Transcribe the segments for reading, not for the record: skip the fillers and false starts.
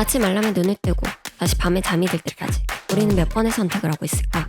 아침 알람에 눈을 뜨고 다시 밤에 잠이 들 때까지 우리는 몇 번의 선택을 하고 있을까?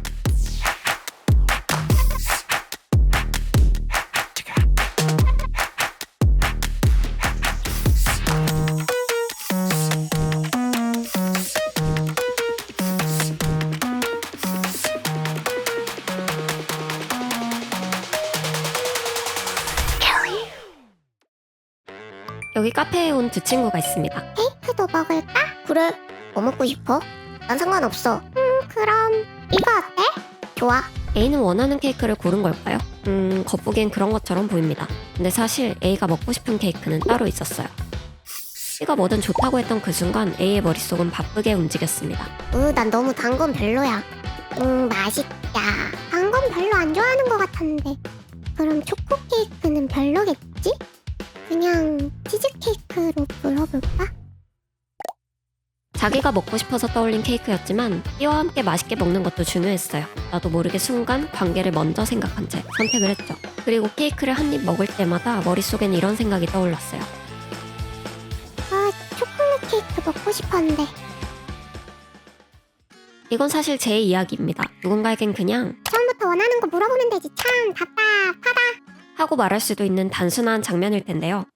여기 카페에 온 두 친구가 있습니다. 케이크도 먹을까? 그래. 뭐 먹고 싶어? 난 상관없어. 그럼 이거 어때? 좋아. A는 원하는 케이크를 고른 걸까요? 겉보기엔 그런 것처럼 보입니다. 근데 사실 A가 먹고 싶은 케이크는 따로 있었어요. C가 뭐든 좋다고 했던 그 순간 A의 머릿속은 바쁘게 움직였습니다. 난 너무 단 건 별로야. 맛있다. 단 건 별로 안 좋아하는 것 같았는데. 그럼 초코 케이크는 별로겠지? 그냥 치즈케이크로 불러볼까? 자기가 먹고 싶어서 떠올린 케이크였지만 B와 함께 맛있게 먹는 것도 중요했어요. 나도 모르게 순간 관계를 먼저 생각한 채 선택을 했죠. 그리고 케이크를 한 입 먹을 때마다 머릿속엔 이런 생각이 떠올랐어요. 초콜릿 케이크 먹고 싶었는데. 이건 사실 제 이야기입니다. 누군가에겐 그냥 처음부터 원하는 거 물어보면 되지. 참 답답하다. 하고 말할 수도 있는 단순한 장면일 텐데요.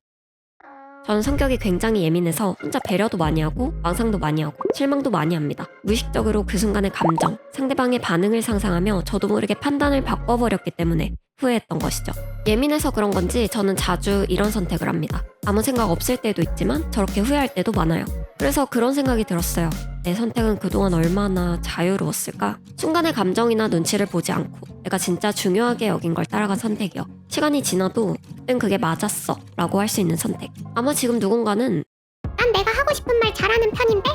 저는 성격이 굉장히 예민해서 혼자 배려도 많이 하고 망상도 많이 하고 실망도 많이 합니다. 무의식적으로 그 순간의 감정, 상대방의 반응을 상상하며 저도 모르게 판단을 바꿔버렸기 때문에 후회했던 것이죠. 예민해서 그런 건지 저는 자주 이런 선택을 합니다. 아무 생각 없을 때도 있지만 저렇게 후회할 때도 많아요. 그래서 그런 생각이 들었어요. 내 선택은 그동안 얼마나 자유로웠을까? 순간의 감정이나 눈치를 보지 않고 내가 진짜 중요하게 여긴 걸 따라간 선택이요. 시간이 지나도 그땐 그게 맞았어 라고 할 수 있는 선택. 아마 지금 누군가는 난 내가 하고 싶은 말 잘하는 편인데?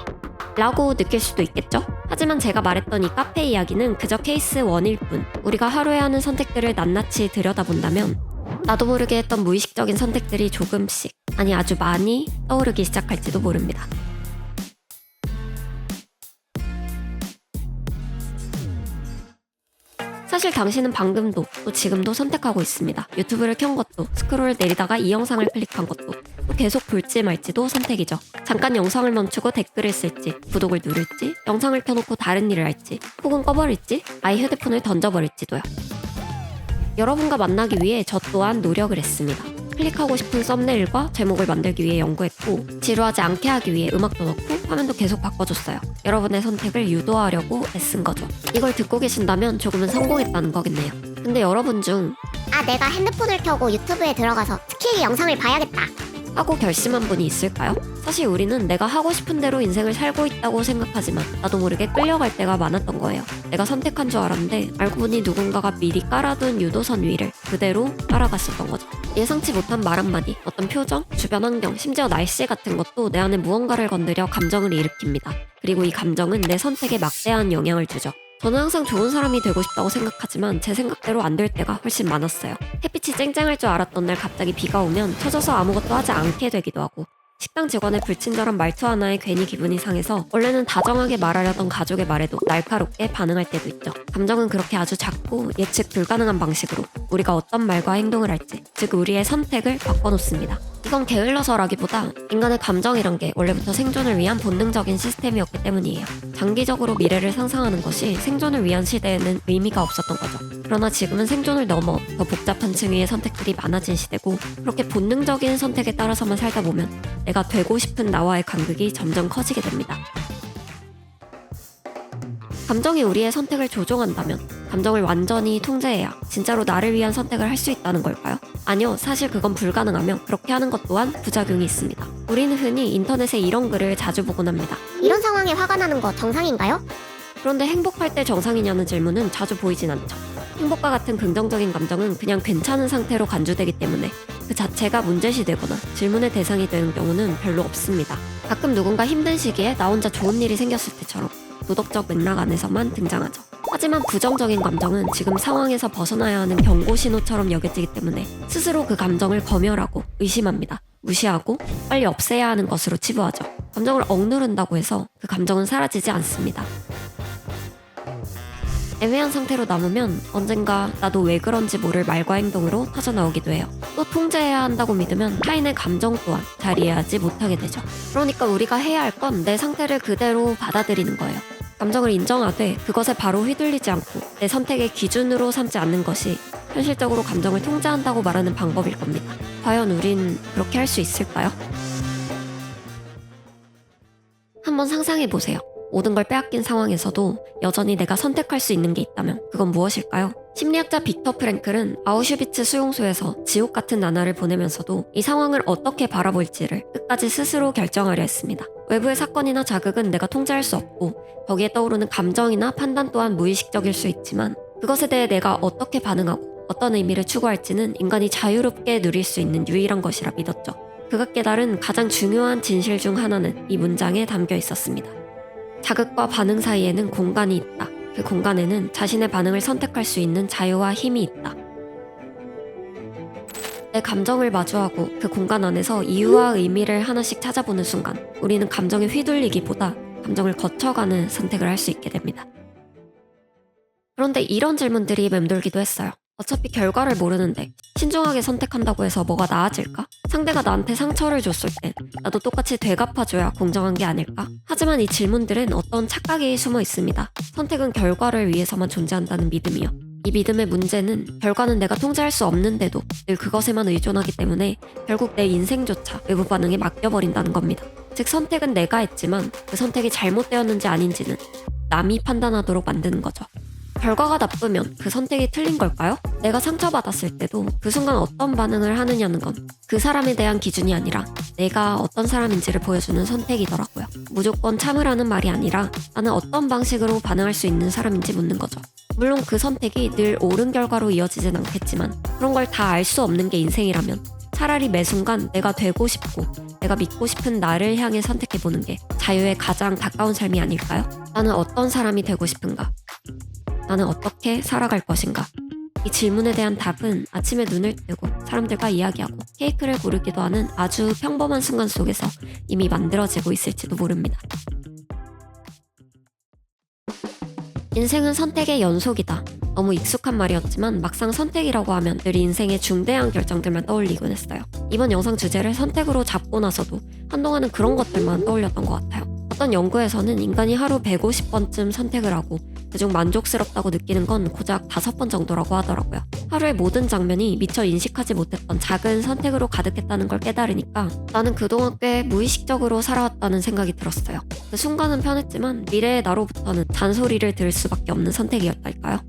라고 느낄 수도 있겠죠? 하지만 제가 말했던 이 카페 이야기는 그저 케이스 1일 뿐. 우리가 하루에 하는 선택들을 낱낱이 들여다본다면 나도 모르게 했던 무의식적인 선택들이 조금씩, 아니 아주 많이 떠오르기 시작할지도 모릅니다. 사실 당신은 방금도 또 지금도 선택하고 있습니다. 유튜브를 켠 것도, 스크롤을 내리다가 이 영상을 클릭한 것도, 또 계속 볼지 말지도 선택이죠. 잠깐 영상을 멈추고 댓글을 쓸지, 구독을 누를지, 영상을 켜놓고 다른 일을 할지, 혹은 꺼버릴지, 아예 휴대폰을 던져버릴지도요. 여러분과 만나기 위해 저 또한 노력을 했습니다. 클릭하고 싶은 썸네일과 제목을 만들기 위해 연구했고, 지루하지 않게 하기 위해 음악도 넣고 화면도 계속 바꿔줬어요. 여러분의 선택을 유도하려고 애쓴 거죠. 이걸 듣고 계신다면 조금은 성공했다는 거겠네요. 근데 여러분 중 내가 핸드폰을 켜고 유튜브에 들어가서 스킬 영상을 봐야겠다. 하고 결심한 분이 있을까요? 사실 우리는 내가 하고 싶은 대로 인생을 살고 있다고 생각하지만 나도 모르게 끌려갈 때가 많았던 거예요. 내가 선택한 줄 알았는데 알고 보니 누군가가 미리 깔아둔 유도선 위를 그대로 따라갔었던 거죠. 예상치 못한 말 한마디, 어떤 표정, 주변 환경, 심지어 날씨 같은 것도 내 안에 무언가를 건드려 감정을 일으킵니다. 그리고 이 감정은 내 선택에 막대한 영향을 주죠. 저는 항상 좋은 사람이 되고 싶다고 생각하지만 제 생각대로 안 될 때가 훨씬 많았어요. 햇빛이 쨍쨍할 줄 알았던 날 갑자기 비가 오면 쳐져서 아무것도 하지 않게 되기도 하고, 식당 직원의 불친절한 말투 하나에 괜히 기분이 상해서 원래는 다정하게 말하려던 가족의 말에도 날카롭게 반응할 때도 있죠. 감정은 그렇게 아주 작고 예측 불가능한 방식으로 우리가 어떤 말과 행동을 할지, 즉 우리의 선택을 바꿔놓습니다. 이건 게을러서라기보다 인간의 감정이란 게 원래부터 생존을 위한 본능적인 시스템이었기 때문이에요. 장기적으로 미래를 상상하는 것이 생존을 위한 시대에는 의미가 없었던 거죠. 그러나 지금은 생존을 넘어 더 복잡한 층위의 선택들이 많아진 시대고, 그렇게 본능적인 선택에 따라서만 살다 보면 내가 되고 싶은 나와의 간극이 점점 커지게 됩니다. 감정이 우리의 선택을 조종한다면 감정을 완전히 통제해야 진짜로 나를 위한 선택을 할 수 있다는 걸까요? 아니요, 사실 그건 불가능하며 그렇게 하는 것 또한 부작용이 있습니다. 우리는 흔히 인터넷에 이런 글을 자주 보곤 합니다. 이런 상황에 화가 나는 거 정상인가요? 그런데 행복할 때 정상이냐는 질문은 자주 보이진 않죠. 행복과 같은 긍정적인 감정은 그냥 괜찮은 상태로 간주되기 때문에 그 자체가 문제시되거나 질문의 대상이 되는 경우는 별로 없습니다. 가끔 누군가 힘든 시기에 나 혼자 좋은 일이 생겼을 때처럼 도덕적 맥락 안에서만 등장하죠. 하지만 부정적인 감정은 지금 상황에서 벗어나야 하는 경고 신호처럼 여겨지기 때문에 스스로 그 감정을 검열하고 의심합니다. 무시하고 빨리 없애야 하는 것으로 치부하죠. 감정을 억누른다고 해서 그 감정은 사라지지 않습니다. 애매한 상태로 남으면 언젠가 나도 왜 그런지 모를 말과 행동으로 터져나오기도 해요. 또 통제해야 한다고 믿으면 타인의 감정 또한 잘 이해하지 못하게 되죠. 그러니까 우리가 해야 할 건 내 상태를 그대로 받아들이는 거예요. 감정을 인정하되 그것에 바로 휘둘리지 않고 내 선택의 기준으로 삼지 않는 것이 현실적으로 감정을 통제한다고 말하는 방법일 겁니다. 과연 우린 그렇게 할 수 있을까요? 한번 상상해보세요. 모든 걸 빼앗긴 상황에서도 여전히 내가 선택할 수 있는 게 있다면 그건 무엇일까요? 심리학자 빅터 프랭클은 아우슈비츠 수용소에서 지옥 같은 나날을 보내면서도 이 상황을 어떻게 바라볼지를 끝까지 스스로 결정하려 했습니다. 외부의 사건이나 자극은 내가 통제할 수 없고 거기에 떠오르는 감정이나 판단 또한 무의식적일 수 있지만 그것에 대해 내가 어떻게 반응하고 어떤 의미를 추구할지는 인간이 자유롭게 누릴 수 있는 유일한 것이라 믿었죠. 그가 깨달은 가장 중요한 진실 중 하나는 이 문장에 담겨 있었습니다. 자극과 반응 사이에는 공간이 있다. 그 공간에는 자신의 반응을 선택할 수 있는 자유와 힘이 있다. 내 감정을 마주하고 그 공간 안에서 이유와 의미를 하나씩 찾아보는 순간 우리는 감정에 휘둘리기보다 감정을 거쳐가는 선택을 할 수 있게 됩니다. 그런데 이런 질문들이 맴돌기도 했어요. 어차피 결과를 모르는데 신중하게 선택한다고 해서 뭐가 나아질까? 상대가 나한테 상처를 줬을 땐 나도 똑같이 되갚아줘야 공정한 게 아닐까? 하지만 이 질문들은 어떤 착각이 숨어 있습니다. 선택은 결과를 위해서만 존재한다는 믿음이요. 이 믿음의 문제는 결과는 내가 통제할 수 없는데도 늘 그것에만 의존하기 때문에 결국 내 인생조차 외부 반응에 맡겨버린다는 겁니다. 즉 선택은 내가 했지만 그 선택이 잘못되었는지 아닌지는 남이 판단하도록 만드는 거죠. 결과가 나쁘면 그 선택이 틀린 걸까요? 내가 상처받았을 때도 그 순간 어떤 반응을 하느냐는 건 그 사람에 대한 기준이 아니라 내가 어떤 사람인지를 보여주는 선택이더라고요. 무조건 참으라는 말이 아니라 나는 어떤 방식으로 반응할 수 있는 사람인지 묻는 거죠. 물론 그 선택이 늘 옳은 결과로 이어지진 않겠지만 그런 걸 다 알 수 없는 게 인생이라면 차라리 매 순간 내가 되고 싶고 내가 믿고 싶은 나를 향해 선택해보는 게 자유에 가장 가까운 삶이 아닐까요? 나는 어떤 사람이 되고 싶은가? 나는 어떻게 살아갈 것인가? 이 질문에 대한 답은 아침에 눈을 뜨고 사람들과 이야기하고 케이크를 고르기도 하는 아주 평범한 순간 속에서 이미 만들어지고 있을지도 모릅니다. 인생은 선택의 연속이다. 너무 익숙한 말이었지만 막상 선택이라고 하면 늘 인생의 중대한 결정들만 떠올리곤 했어요. 이번 영상 주제를 선택으로 잡고 나서도 한동안은 그런 것들만 떠올렸던 것 같아요. 어떤 연구에서는 인간이 하루 150번쯤 선택을 하고 그중 만족스럽다고 느끼는 건 고작 5번 정도라고 하더라고요. 하루의 모든 장면이 미처 인식하지 못했던 작은 선택으로 가득했다는 걸 깨달으니까 나는 그동안 꽤 무의식적으로 살아왔다는 생각이 들었어요. 그 순간은 편했지만 미래의 나로부터는 잔소리를 들을 수밖에 없는 선택이었달까요?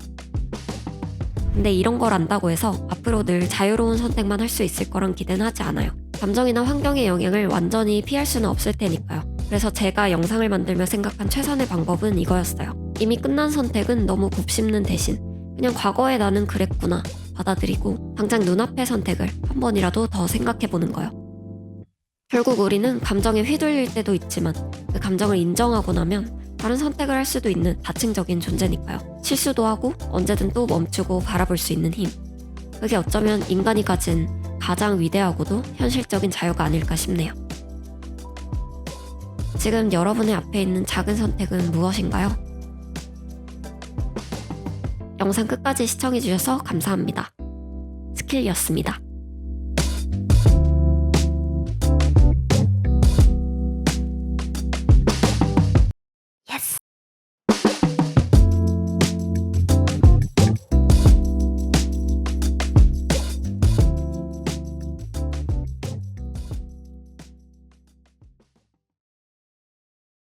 근데 이런 걸 안다고 해서 앞으로 늘 자유로운 선택만 할 수 있을 거란 기대는 하지 않아요. 감정이나 환경의 영향을 완전히 피할 수는 없을 테니까요. 그래서 제가 영상을 만들며 생각한 최선의 방법은 이거였어요. 이미 끝난 선택은 너무 곱씹는 대신 그냥 과거의 나는 그랬구나 받아들이고 당장 눈앞의 선택을 한 번이라도 더 생각해보는 거요. 결국 우리는 감정에 휘둘릴 때도 있지만 그 감정을 인정하고 나면 다른 선택을 할 수도 있는 다층적인 존재니까요. 실수도 하고 언제든 또 멈추고 바라볼 수 있는 힘. 그게 어쩌면 인간이 가진 가장 위대하고도 현실적인 자유가 아닐까 싶네요. 지금 여러분의 앞에 있는 작은 선택은 무엇인가요? 영상 끝까지 시청해주셔서 감사합니다. 스킬이었습니다.